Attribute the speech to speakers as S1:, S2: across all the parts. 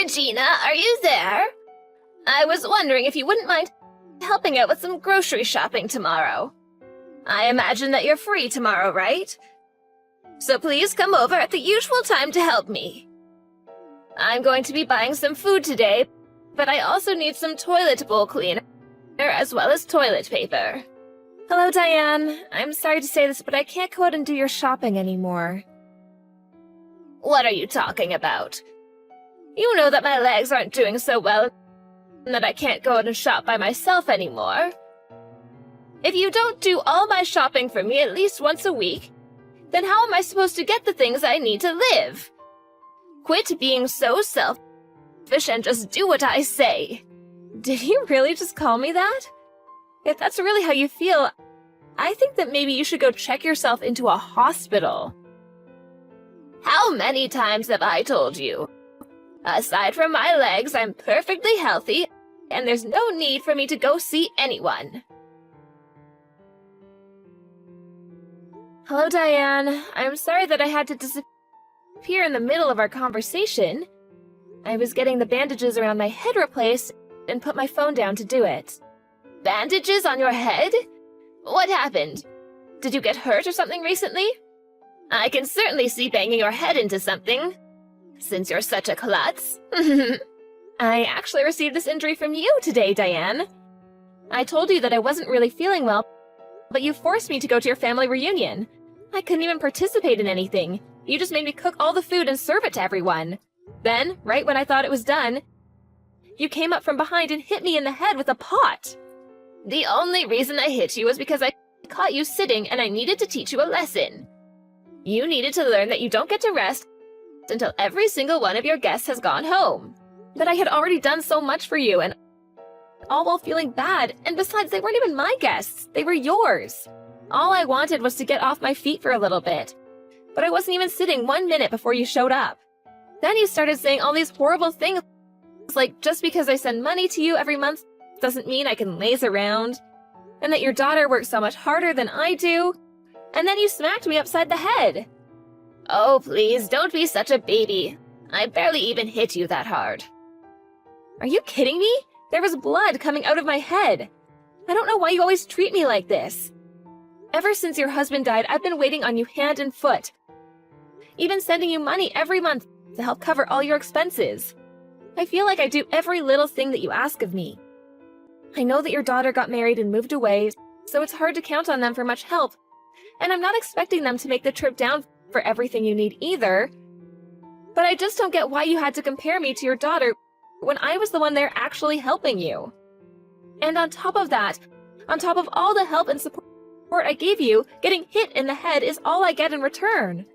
S1: Regina, are you there? I was wondering if you wouldn't mind helping out with some grocery shopping tomorrow. I imagine that you're free tomorrow, right? So please come over at the usual time to help me. I'm going to be buying some food today, but I also need some toilet bowl cleaner as well as toilet paper.
S2: Hello, Diane. I'm sorry to say this, but I can't go out and do your shopping anymore.
S1: What are you talking about? You know that my legs aren't doing so well and that I can't go out and shop by myself anymore. If you don't do all my shopping for me at least once a week, then how am I supposed to get the things I need to live? Quit being so selfish and just do what I say.
S2: Did you really just call me that? If that's really how you feel, I think that maybe you should go check yourself into a hospital.
S1: How many times have I told you? Aside from my legs, I'm perfectly healthy, and there's no need for me to go see anyone.
S2: Hello, Diane. I'm sorry that I had to disappear in the middle of our conversation. I was getting the bandages around my head replaced and put my phone down to do it.
S1: Bandages on your head? What happened? Did you get hurt or something recently? I can certainly see banging your head into something, since you're such a klutz.
S2: I actually received this injury from you today, Diane. I told you that I wasn't really feeling well, but you forced me to go to your family reunion. I couldn't even participate in anything. You just made me cook all the food and serve it to everyone. Then, right when I thought it was done, you came up from behind and hit me in the head with a pot.
S1: The only reason I hit you was because I caught you sitting and I needed to teach you a lesson. You needed to learn that you don't get to rest until every single one of your guests has gone home.
S2: But I had already done so much for you, and all while feeling bad, and besides, they weren't even my guests. They were yours. All I wanted was to get off my feet for a little bit. But I wasn't even sitting 1 minute before you showed up. Then you started saying all these horrible things, like just because I send money to you every month doesn't mean I can laze around, and that your daughter works so much harder than I do, and then you smacked me upside the head.
S1: Oh, please, don't be such a baby. I barely even hit you that hard.
S2: Are you kidding me? There was blood coming out of my head. I don't know why you always treat me like this. Ever since your husband died, I've been waiting on you hand and foot, even sending you money every month to help cover all your expenses. I feel like I do every little thing that you ask of me. I know that your daughter got married and moved away, so it's hard to count on them for much help, and I'm not expecting them to make the trip down for everything you need either. But I just don't get why you had to compare me to your daughter when I was the one there actually helping you. And on top of that, on top of all the help and support I gave you, getting hit in the head is all I get in return.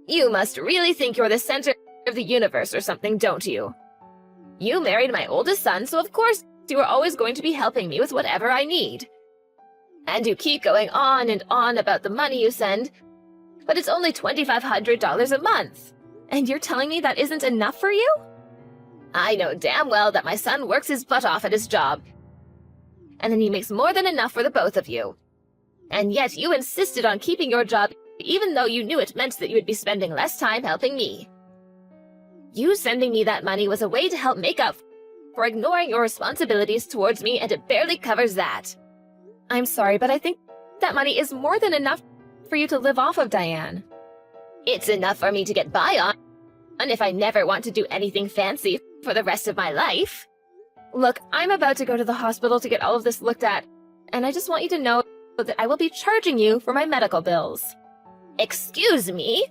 S1: You must really think you're the center of the universe or something, don't you? You married my oldest son, so of course you are always going to be helping me with whatever I need. And you keep going on and on about the money you send, but it's only $2,500 a month.
S2: And you're telling me that isn't enough for you?
S1: I know damn well that my son works his butt off at his job, and then he makes more than enough for the both of you. And yet you insisted on keeping your job even though you knew it meant that you would be spending less time helping me. You sending me that money was a way to help make up for ignoring your responsibilities towards me, and it barely covers that.
S2: I'm sorry, but I think that money is more than enough for you to live off of, Diane.
S1: It's enough for me to get by on, and if I never want to do anything fancy for the rest of my life.
S2: Look, I'm about to go to the hospital to get all of this looked at, and I just want you to know that I will be charging you for my medical bills.
S1: Excuse me?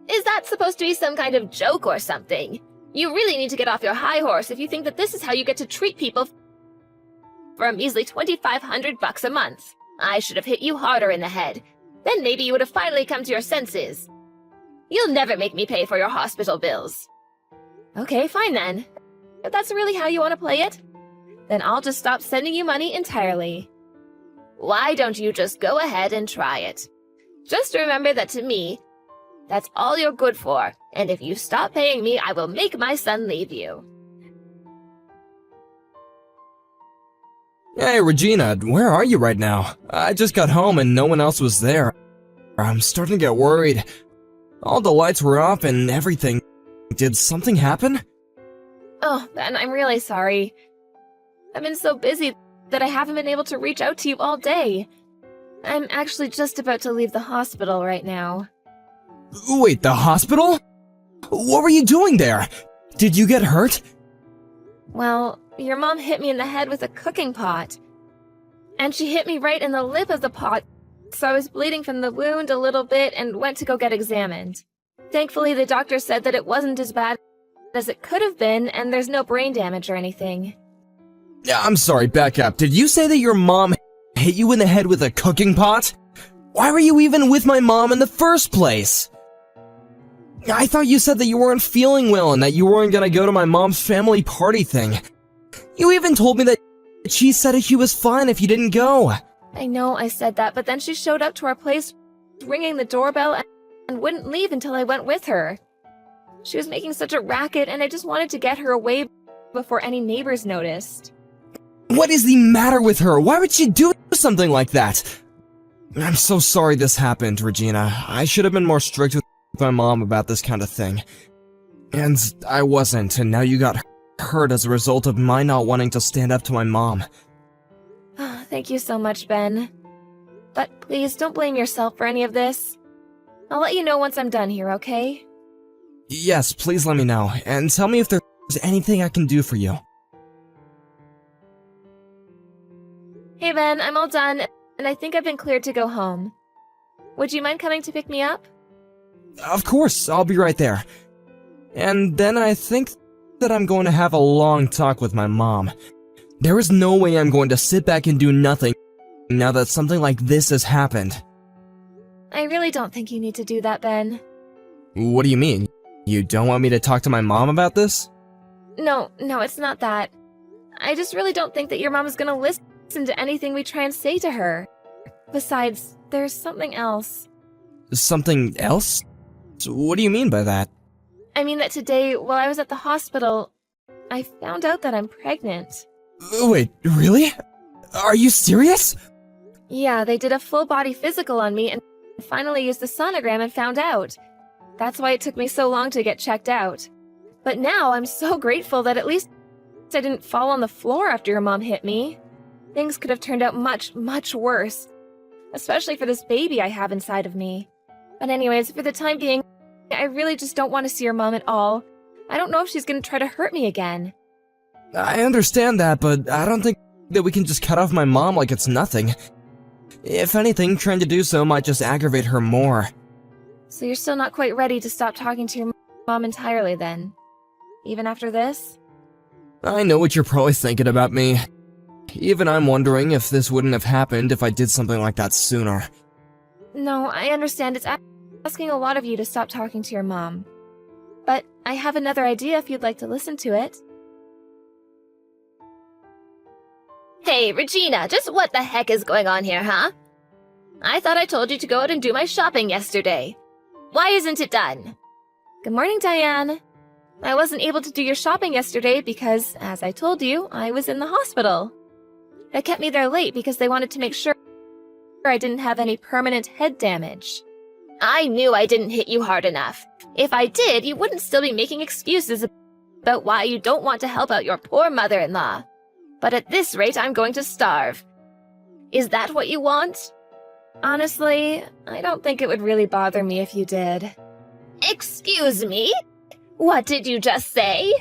S1: Is that supposed to be some kind of joke or something? You really need to get off your high horse if you think that this is how you get to treat people for a measly $2,500 a month. I should have hit you harder in the head. Then maybe you would have finally come to your senses. You'll never make me pay for your hospital bills.
S2: Okay, fine then. If that's really how you want to play it, then I'll just stop sending you money entirely.
S1: Why don't you just go ahead and try it? Just remember that to me, that's all you're good for, and if you stop paying me, I will make my son leave you.
S3: Hey, Regina, where are you right now? I just got home and no one else was there. I'm starting to get worried. All the lights were off and everything. Did something happen?
S2: Oh, Ben, I'm really sorry. I've been so busy that I haven't been able to reach out to you all day. I'm actually just about to leave the hospital right now.
S3: Wait, the hospital? What were you doing there? Did you get hurt?
S2: Well, your mom hit me in the head with a cooking pot. And she hit me right in the lip of the pot, so I was bleeding from the wound a little bit and went to go get examined. Thankfully, the doctor said that it wasn't as bad as it could have been, and there's no brain damage or anything.
S3: I'm sorry, back up. Did you say that your mom hit you in the head with a cooking pot? Why were you even with my mom in the first place? I thought you said that you weren't feeling well and that you weren't gonna go to my mom's family party thing. You even told me that she said she was fine if you didn't go.
S2: I know I said that, but then she showed up to our place ringing the doorbell and wouldn't leave until I went with her. She was making such a racket, and I just wanted to get her away before any neighbors noticed.
S3: What is the matter with her? Why would she do something like that? I'm so sorry this happened, Regina. I should have been more strict with my mom about this kind of thing. And I wasn't, and now you got hurt as a result of my not wanting to stand up to my mom.
S2: Thank you so much, Ben. But please, don't blame yourself for any of this. I'll let you know once I'm done here, okay?
S3: Yes, please let me know, and tell me if there's anything I can do for you.
S2: Hey, Ben, I'm all done, and I think I've been cleared to go home. Would you mind coming to pick me up?
S3: Of course, I'll be right there. And then I think that I'm going to have a long talk with my mom. There is no way I'm going to sit back and do nothing now that something like this has happened.
S2: I really don't think you need to do that, Ben.
S3: What do you mean? You don't want me to talk to my mom about this?
S2: No, it's not that. I just really don't think that your mom is gonna listen to anything we try and say to her. Besides, there's something else.
S3: Something else? What do you mean by that?
S2: I mean that today, while I was at the hospital, I found out that I'm pregnant.
S3: Wait, really? Are you serious?
S2: Yeah, they did a full-body physical on me and finally used the sonogram and found out. That's why it took me so long to get checked out. But now I'm so grateful that at least I didn't fall on the floor after your mom hit me. Things could have turned out much, much worse. Especially for this baby I have inside of me. But anyways, for the time being, I really just don't want to see your mom at all. I don't know if she's gonna try to hurt me again.
S3: I understand that, but I don't think that we can just cut off my mom like it's nothing. If anything, trying to do so might just aggravate her more.
S2: So you're still not quite ready to stop talking to your mom entirely then? Even after this?
S3: I know what you're probably thinking about me. Even I'm wondering if this wouldn't have happened if I did something like that sooner.
S2: No, I understand it's asking a lot of you to stop talking to your mom. But I have another idea if you'd like to listen to it.
S1: Hey, Regina, just what the heck is going on here, huh? I thought I told you to go out and do my shopping yesterday. Why isn't it done?
S2: Good morning, Diane. I wasn't able to do your shopping yesterday because, as I told you, I was in the hospital. They kept me there late because they wanted to make sure I didn't have any permanent head damage.
S1: I knew I didn't hit you hard enough. If I did, you wouldn't still be making excuses about why you don't want to help out your poor mother-in-law. But at this rate, I'm going to starve. Is that what you want?
S2: Honestly, I don't think it would really bother me if you did.
S1: Excuse me? What did you just say?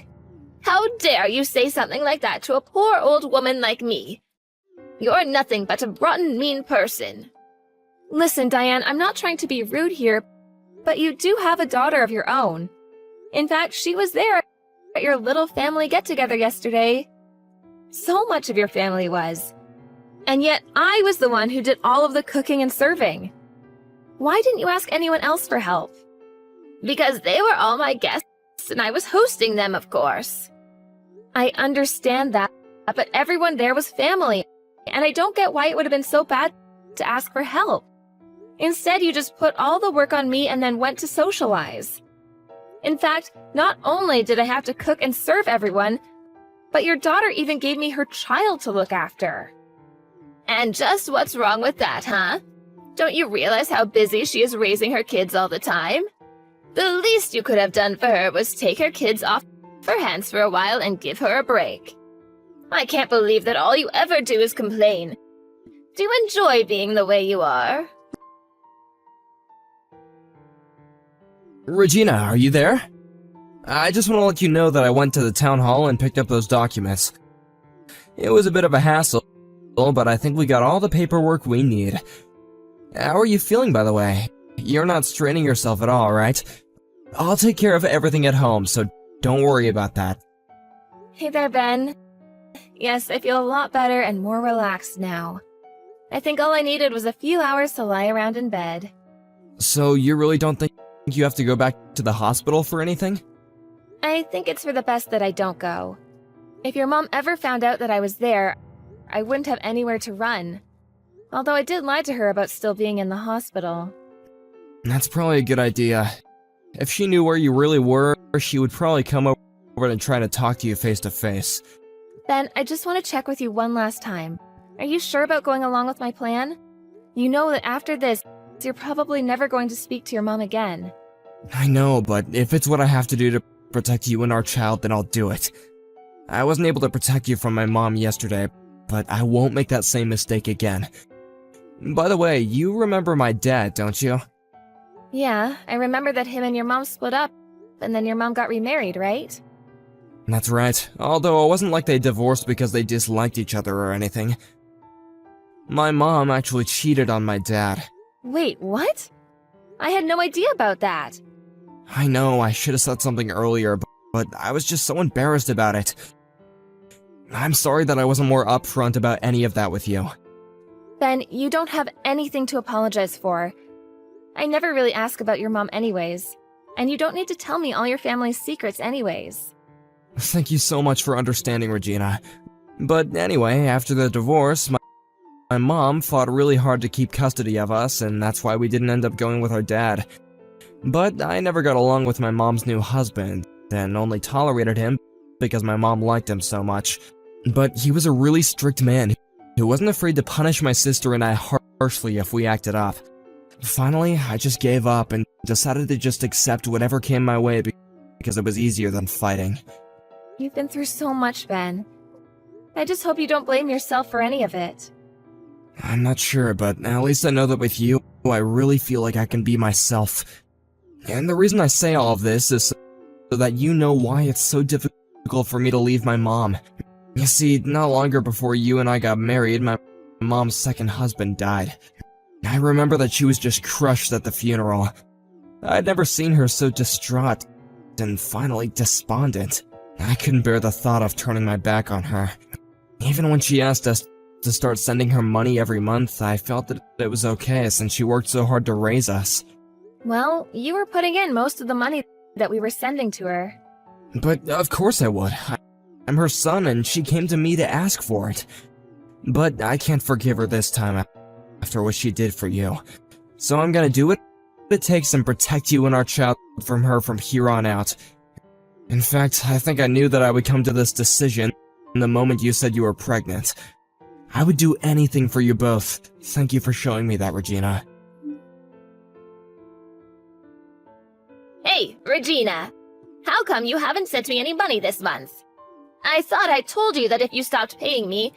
S1: How dare you say something like that to a poor old woman like me? You're nothing but a rotten, mean person.
S2: Listen, Diane, I'm not trying to be rude here, but you do have a daughter of your own. In fact, she was there at your little family get-together yesterday. So much of your family was. And yet, I was the one who did all of the cooking and serving. Why didn't you ask anyone else for help?
S1: Because they were all my guests, and I was hosting them, of course.
S2: I understand that, but everyone there was family, and I don't get why it would have been so bad to ask for help. Instead, you just put all the work on me and then went to socialize. In fact, not only did I have to cook and serve everyone, but your daughter even gave me her child to look after.
S1: And just what's wrong with that, huh? Don't you realize how busy she is raising her kids all the time? The least you could have done for her was take her kids off her hands for a while and give her a break. I can't believe that all you ever do is complain. Do you enjoy being the way you are?
S3: Regina, are you there? I just want to let you know that I went to the town hall and picked up those documents. It was a bit of a hassle, but I think we got all the paperwork we need. How are you feeling, by the way? You're not straining yourself at all, right? I'll take care of everything at home, so don't worry about that.
S2: Hey there, Ben. Yes, I feel a lot better and more relaxed now. I think all I needed was a few hours to lie around in bed.
S3: So you really don't think you have to go back to the hospital for anything?
S2: I think it's for the best that I don't go. If your mom ever found out that I was there, I wouldn't have anywhere to run. Although I did lie to her about still being in the hospital.
S3: That's probably a good idea. If she knew where you really were, she would probably come over and try to talk to you face to face.
S2: Ben, I just want to check with you one last time. Are you sure about going along with my plan? You know that after this, you're probably never going to speak to your mom again.
S3: I know, but if it's what I have to do to protect you and our child, then I'll do it. I wasn't able to protect you from my mom yesterday, but I won't make that same mistake again. By the way, you remember my dad, don't you?
S2: Yeah, I remember that him and your mom split up, and then your mom got remarried, right?
S3: That's right, although it wasn't like they divorced because they disliked each other or anything. My mom actually cheated on my dad.
S2: Wait, what? I had no idea about that.
S3: I know, I should have said something earlier, but I was just so embarrassed about it. I'm sorry that I wasn't more upfront about any of that with you.
S2: Ben, you don't have anything to apologize for. I never really ask about your mom anyways, and you don't need to tell me all your family's secrets anyways.
S3: Thank you so much for understanding, Regina. But anyway, after the divorce, my mom fought really hard to keep custody of us, and that's why we didn't end up going with our dad. But I never got along with my mom's new husband, and only tolerated him because my mom liked him so much. But he was a really strict man who wasn't afraid to punish my sister and I harshly if we acted up. Finally, I just gave up and decided to just accept whatever came my way because it was easier than fighting.
S2: You've been through so much, Ben. I just hope you don't blame yourself for any of it.
S3: I'm not sure, but at least I know that with you, I really feel like I can be myself. And the reason I say all of this is so that you know why it's so difficult for me to leave my mom. You see, not longer before you and I got married, my mom's second husband died. I remember that she was just crushed at the funeral. I'd never seen her so distraught and finally despondent. I couldn't bear the thought of turning my back on her. Even when she asked us to start sending her money every month, I felt that it was okay since she worked so hard to raise us.
S2: Well, you were putting in most of the money that we were sending to her.
S3: But of course I would. I'm her son and she came to me to ask for it. But I can't forgive her this time after what she did for you. So I'm gonna do what it takes and protect you and our child from her from here on out. In fact, I think I knew that I would come to this decision the moment you said you were pregnant. I would do anything for you both. Thank you for showing me that, Regina.
S1: Hey, Regina. How come you haven't sent me any money this month? I thought I told you that if you stopped paying me,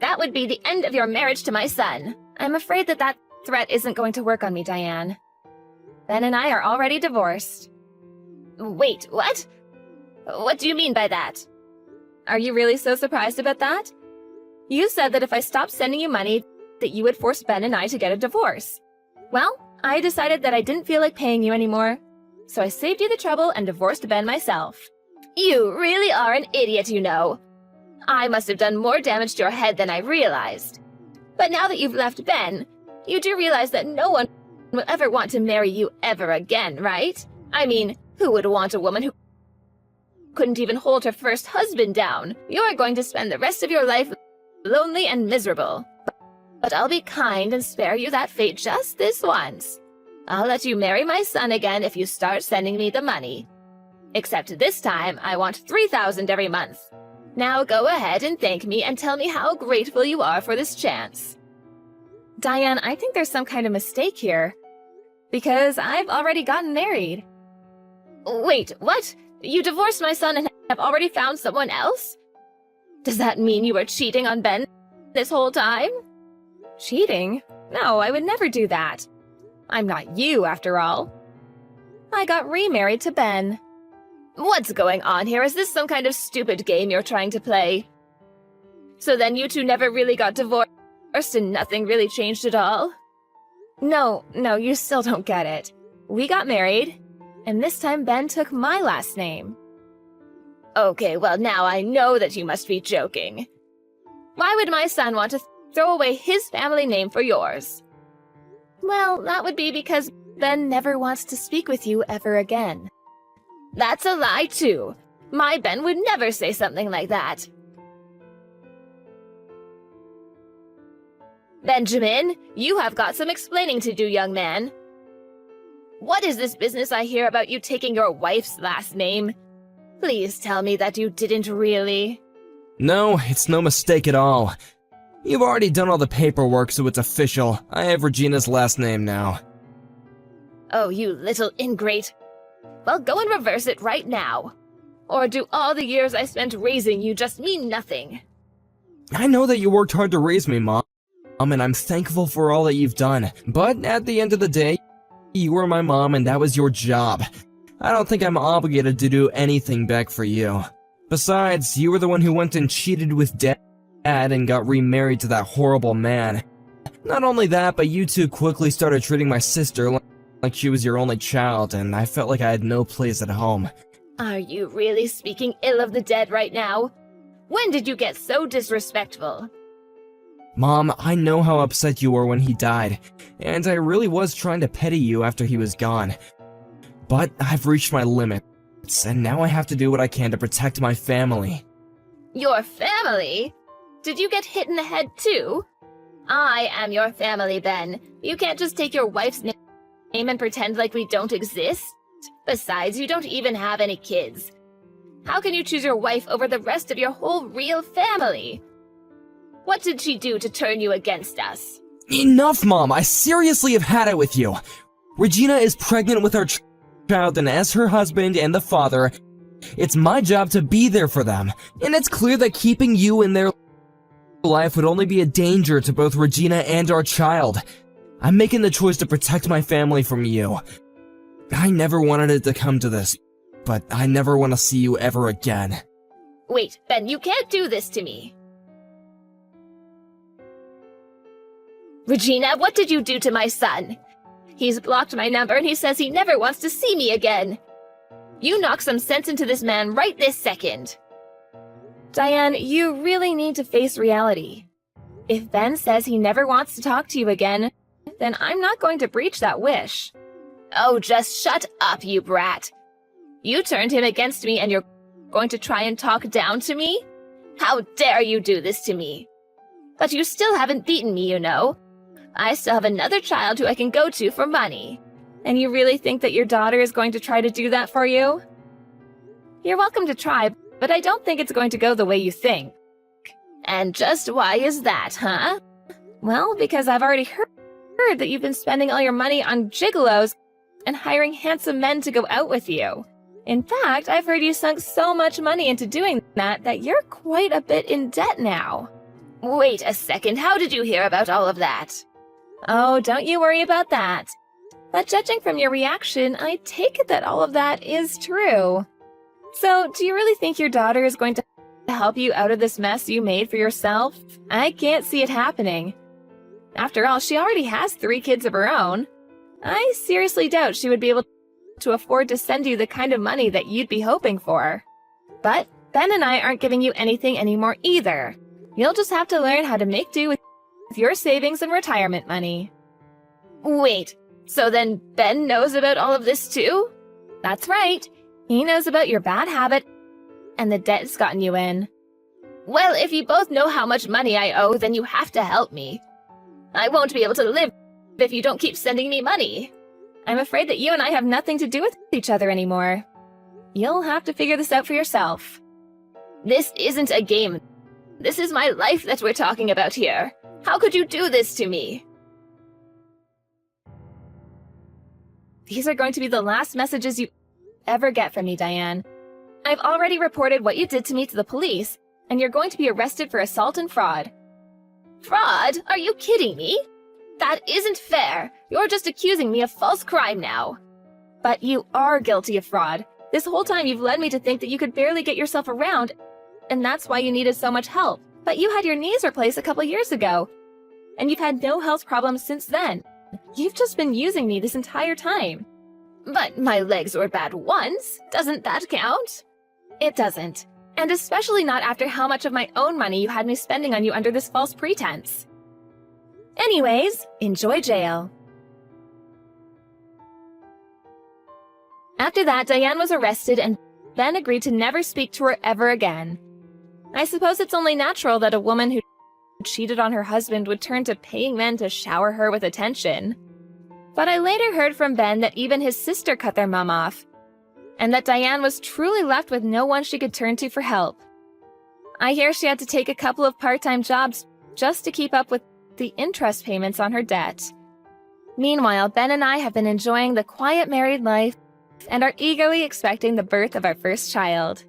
S1: that would be the end of your marriage to my son.
S2: I'm afraid that threat isn't going to work on me, Diane. Ben and I are already divorced.
S1: Wait, what? What do you mean by that?
S2: Are you really so surprised about that? You said that if I stopped sending you money, that you would force Ben and I to get a divorce. Well, I decided that I didn't feel like paying you anymore, so I saved you the trouble and divorced Ben myself.
S1: You really are an idiot, you know. I must have done more damage to your head than I realized. But now that you've left Ben, you do realize that no one will ever want to marry you ever again, right? I mean, who would want a woman who couldn't even hold her first husband down? You're going to spend the rest of your life lonely and miserable. But I'll be kind and spare you that fate just this once. I'll let you marry my son again if you start sending me the money. Except this time, I want $3,000 every month. Now go ahead and thank me and tell me how grateful you are for this chance.
S2: Diane, I think there's some kind of mistake here. Because I've already gotten married.
S1: Wait, what? You divorced my son and have already found someone else? Does that mean you were cheating on Ben this whole time?
S2: Cheating? No, I would never do that. I'm not you, after all. I got remarried to Ben.
S1: What's going on here? Is this some kind of stupid game you're trying to play? So then you two never really got divorced and nothing really changed at all?
S2: No, you still don't get it. We got married, and this time Ben took my last name.
S1: Okay, well now I know that you must be joking. Why would my son want to throw away his family name for yours?
S2: Well, that would be because Ben never wants to speak with you ever again.
S1: That's a lie too. My Ben would never say something like that. Benjamin, you have got some explaining to do, young man. What is this business I hear about you taking your wife's last name? Please tell me that you didn't really.
S3: No, it's no mistake at all. You've already done all the paperwork, so it's official. I have Regina's last name now.
S1: Oh, you little ingrate. Well, go and reverse it right now. Or do all the years I spent raising you just mean nothing?
S3: I know that you worked hard to raise me, Mom, and I'm thankful for all that you've done. But at the end of the day, you were my mom and that was your job. I don't think I'm obligated to do anything back for you. Besides, you were the one who went and cheated with Dad and got remarried to that horrible man. Not only that, but you two quickly started treating my sister like she was your only child, and I felt like I had no place at home.
S1: Are you really speaking ill of the dead right now? When did you get so disrespectful?
S3: Mom, I know how upset you were when he died, and I really was trying to pity you after he was gone. But I've reached my limits, and now I have to do what I can to protect my family.
S1: Your family? Did you get hit in the head too? I am your family, Ben. You can't just take your wife's name and pretend like we don't exist. Besides, you don't even have any kids. How can you choose your wife over the rest of your whole real family? What did she do to turn you against us?
S3: Enough, Mom! I seriously have had it with you! Regina is pregnant with our child, and as her husband and the father, it's my job to be there for them. And it's clear that keeping you in their life would only be a danger to both Regina and our child. I'm making the choice to protect my family from you. I never wanted it to come to this, but I never want to see you ever again.
S1: Wait, Ben, you can't do this to me. Regina, what did you do to my son? He's blocked my number and he says he never wants to see me again. You knock some sense into this man right this second.
S2: Diane, you really need to face reality. If Ben says he never wants to talk to you again, then I'm not going to breach that wish.
S1: Oh, just shut up, you brat. You turned him against me and you're going to try and talk down to me? How dare you do this to me? But you still haven't beaten me, you know. I still have another child who I can go to for money.
S2: And you really think that your daughter is going to try to do that for you? You're welcome to try, but I don't think it's going to go the way you think.
S1: And just why is that, huh?
S2: Well, because I've already heard that you've been spending all your money on gigolos and hiring handsome men to go out with you. In fact, I've heard you sunk so much money into doing that you're quite a bit in debt now.
S1: Wait a second, how did you hear about all of that?
S2: Oh, don't you worry about that. But judging from your reaction, I take it that all of that is true. So, do you really think your daughter is going to help you out of this mess you made for yourself? I can't see it happening. After all, she already has 3 kids of her own. I seriously doubt she would be able to afford to send you the kind of money that you'd be hoping for. But Ben and I aren't giving you anything anymore either. You'll just have to learn how to make do with your savings and retirement money.
S1: Wait, so then Ben knows about all of this too?
S2: That's right. He knows about your bad habit and the debt it's gotten you in.
S1: Well, if you both know how much money I owe, then you have to help me. I won't be able to live if you don't keep sending me money.
S2: I'm afraid that you and I have nothing to do with each other anymore. You'll have to figure this out for yourself.
S1: This isn't a game. This is my life that we're talking about here. How could you do this to me?
S2: These are going to be the last messages you ever get from me, Diane. I've already reported what you did to me to the police, and you're going to be arrested for assault and fraud.
S1: Fraud? Are you kidding me? That isn't fair. You're just accusing me of false crime now.
S2: But you are guilty of fraud. This whole time you've led me to think that you could barely get yourself around, and that's why you needed so much help. But you had your knees replaced a couple years ago, and you've had no health problems since then. You've just been using me this entire time.
S1: But my legs were bad once. Doesn't that count?
S2: It doesn't. And especially not after how much of my own money you had me spending on you under this false pretense. Anyways, enjoy jail. After that, Diane was arrested and Ben agreed to never speak to her ever again. I suppose it's only natural that a woman who cheated on her husband would turn to paying men to shower her with attention. But I later heard from Ben that even his sister cut their mom off, and that Diane was truly left with no one she could turn to for help. I hear she had to take a couple of part-time jobs just to keep up with the interest payments on her debt. Meanwhile, Ben and I have been enjoying the quiet married life and are eagerly expecting the birth of our first child.